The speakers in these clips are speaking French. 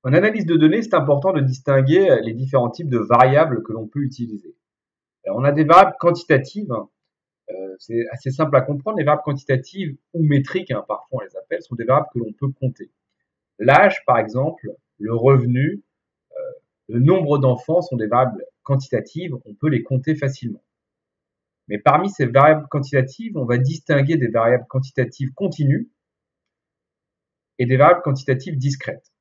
En analyse de données, c'est important de distinguer les différents types de variables que l'on peut utiliser. Alors, on a des variables quantitatives, c'est assez simple à comprendre. Les variables quantitatives ou métriques, parfois on les appelle, sont des variables que l'on peut compter. L'âge, par exemple, le revenu, le nombre d'enfants sont des variables quantitatives, on peut les compter facilement. Mais parmi ces variables quantitatives, on va distinguer des variables quantitatives continues et des variables quantitatives discrètes.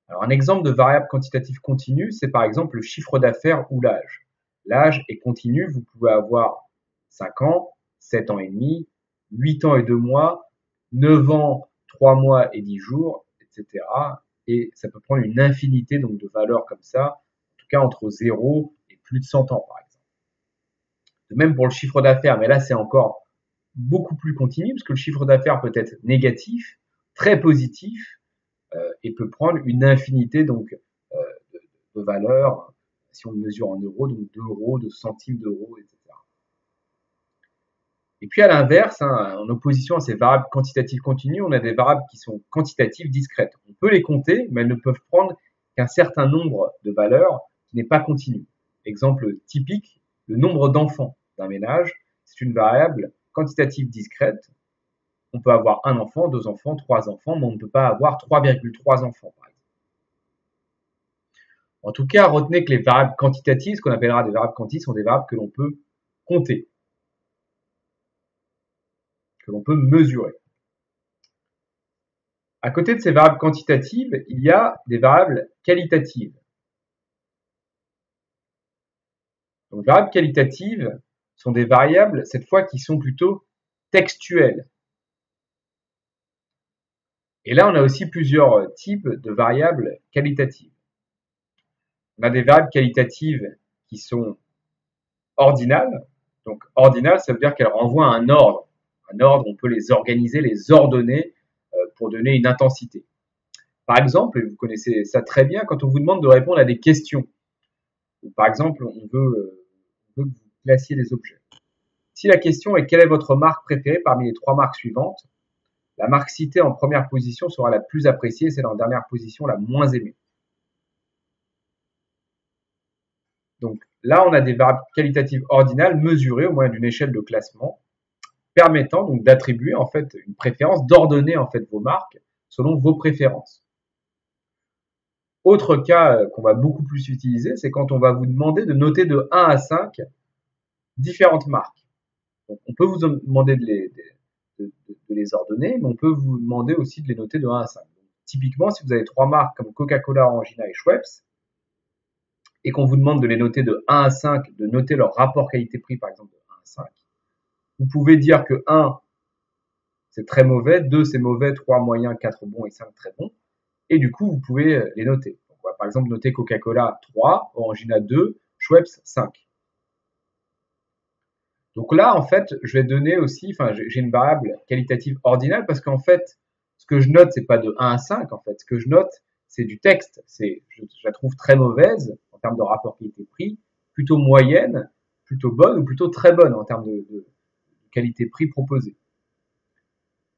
Alors, un exemple de variable quantitative continue, c'est par exemple le chiffre d'affaires ou l'âge. L'âge est continu, vous pouvez avoir 5 ans, 7 ans et demi, 8 ans et 2 mois, 9 ans, 3 mois et 10 jours, etc. Et ça peut prendre une infinité donc, de valeurs comme ça, en tout cas entre 0 et plus de 100 ans par exemple. De même pour le chiffre d'affaires, mais là c'est encore beaucoup plus continu, parce que le chiffre d'affaires peut être négatif, très positif, et peut prendre une infinité donc de valeurs, si on le mesure en euros, donc d'euros, de centimes d'euros, etc. Et puis à l'inverse, en opposition à ces variables quantitatives continues, on a des variables qui sont quantitatives discrètes. On peut les compter, mais elles ne peuvent prendre qu'un certain nombre de valeurs qui n'est pas continu. Exemple typique, le nombre d'enfants d'un ménage, c'est une variable quantitative discrète. On peut avoir un enfant, deux enfants, trois enfants, mais on ne peut pas avoir 3,3 enfants, par exemple. En tout cas, retenez que les variables quantitatives, ce qu'on appellera des variables quantitatives, sont des variables que l'on peut compter, que l'on peut mesurer. À côté de ces variables quantitatives, il y a des variables qualitatives. Donc, les variables qualitatives sont des variables, cette fois, qui sont plutôt textuelles. Et là, on a aussi plusieurs types de variables qualitatives. On a des variables qualitatives qui sont ordinales. Donc, ordinales, ça veut dire qu'elles renvoient à un ordre. Un ordre, on peut les organiser, les ordonner pour donner une intensité. Par exemple, et vous connaissez ça très bien, quand on vous demande de répondre à des questions. Par exemple, on veut que vous classiez les objets. Si la question est quelle est votre marque préférée parmi les trois marques suivantes, la marque citée en première position sera la plus appréciée, celle en dernière position la moins aimée. Donc là, on a des variables qualitatives ordinales mesurées au moyen d'une échelle de classement, permettant donc d'attribuer en fait une préférence, d'ordonner en fait vos marques selon vos préférences. Autre cas qu'on va beaucoup plus utiliser, c'est quand on va vous demander de noter de 1 à 5 différentes marques. Donc, on peut vous demander de les ordonner, mais on peut vous demander aussi de les noter de 1 à 5. Donc, typiquement, si vous avez trois marques comme Coca-Cola, Orangina et Schweppes, et qu'on vous demande de les noter de 1 à 5, de noter leur rapport qualité-prix, par exemple, de 1 à 5, vous pouvez dire que 1, c'est très mauvais, 2, c'est mauvais, 3, moyen, 4, bon et 5, très bon. Et du coup, vous pouvez les noter. Donc, on va par exemple noter Coca-Cola 3, Orangina 2, Schweppes 5. Donc là, en fait, je vais donner aussi, j'ai une variable qualitative ordinale parce qu'en fait, ce que je note, c'est pas de 1 à 5, en fait. Ce que je note, c'est du texte. Je la trouve très mauvaise en termes de rapport qualité-prix, plutôt moyenne, plutôt bonne ou plutôt très bonne en termes de qualité-prix proposée.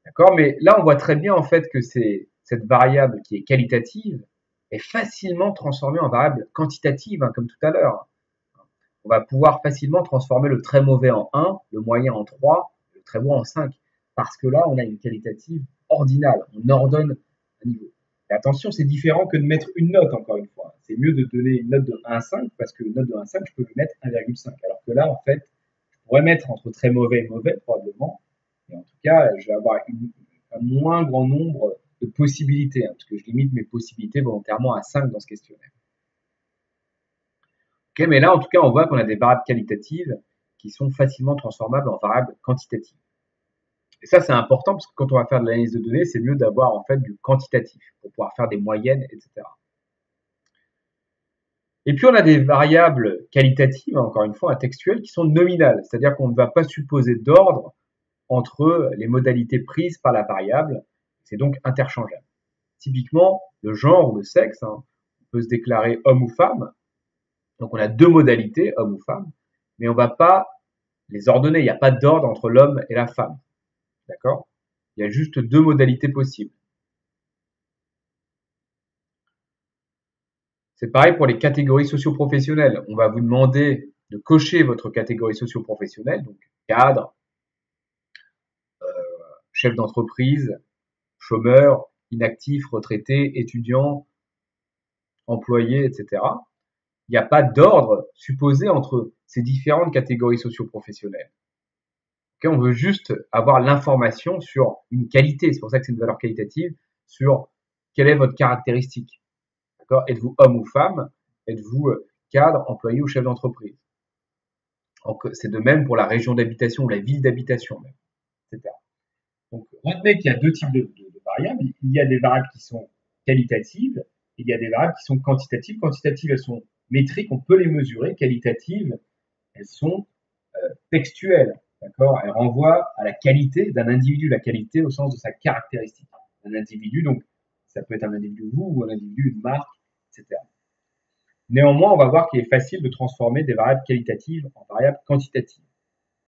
D'accord? Mais là, on voit très bien, en fait, que cette variable qui est qualitative est facilement transformée en variable quantitative, comme tout à l'heure. On va pouvoir facilement transformer le très mauvais en 1, le moyen en 3, le très bon en 5. Parce que là, on a une qualitative ordinale. On ordonne un niveau. Et attention, c'est différent que de mettre une note, encore une fois. C'est mieux de donner une note de 1 à 5, parce que une note de 1 à 5, je peux lui mettre 1,5. Alors que là, en fait, je pourrais mettre entre très mauvais et mauvais, probablement. Et en tout cas, je vais avoir un moins grand nombre de possibilités, parce que je limite mes possibilités volontairement à 5 dans ce questionnaire. Okay, mais là, en tout cas, on voit qu'on a des variables qualitatives qui sont facilement transformables en variables quantitatives. Et ça, c'est important parce que quand on va faire de l'analyse de données, c'est mieux d'avoir en fait du quantitatif pour pouvoir faire des moyennes, etc. Et puis, on a des variables qualitatives, encore une fois, textuelles, qui sont nominales. C'est-à-dire qu'on ne va pas supposer d'ordre entre les modalités prises par la variable. C'est donc interchangeable. Typiquement, le genre ou le sexe, on peut se déclarer homme ou femme. Donc, on a deux modalités, homme ou femme, mais on ne va pas les ordonner. Il n'y a pas d'ordre entre l'homme et la femme. D'accord? Il y a juste deux modalités possibles. C'est pareil pour les catégories socio-professionnelles. On va vous demander de cocher votre catégorie socio-professionnelle, donc cadre, chef d'entreprise, chômeur, inactif, retraité, étudiant, employé, etc. Il n'y a pas d'ordre supposé entre ces différentes catégories socio-professionnelles. Okay, on veut juste avoir l'information sur une qualité, c'est pour ça que c'est une valeur qualitative, sur quelle est votre caractéristique. D'accord? Êtes-vous homme ou femme? Êtes-vous cadre, employé ou chef d'entreprise? C'est de même pour la région d'habitation ou la ville d'habitation, etc. Donc, retenez qu'il y a deux types de variables. Il y a des variables qui sont qualitatives et il y a des variables qui sont quantitatives. Quantitatives, elles sont métriques, on peut les mesurer. Qualitatives, elles sont textuelles. D'accord? Elles renvoient à la qualité d'un individu, la qualité au sens de sa caractéristique. Un individu, donc, ça peut être un individu vous ou un individu, une marque, etc. Néanmoins, on va voir qu'il est facile de transformer des variables qualitatives en variables quantitatives.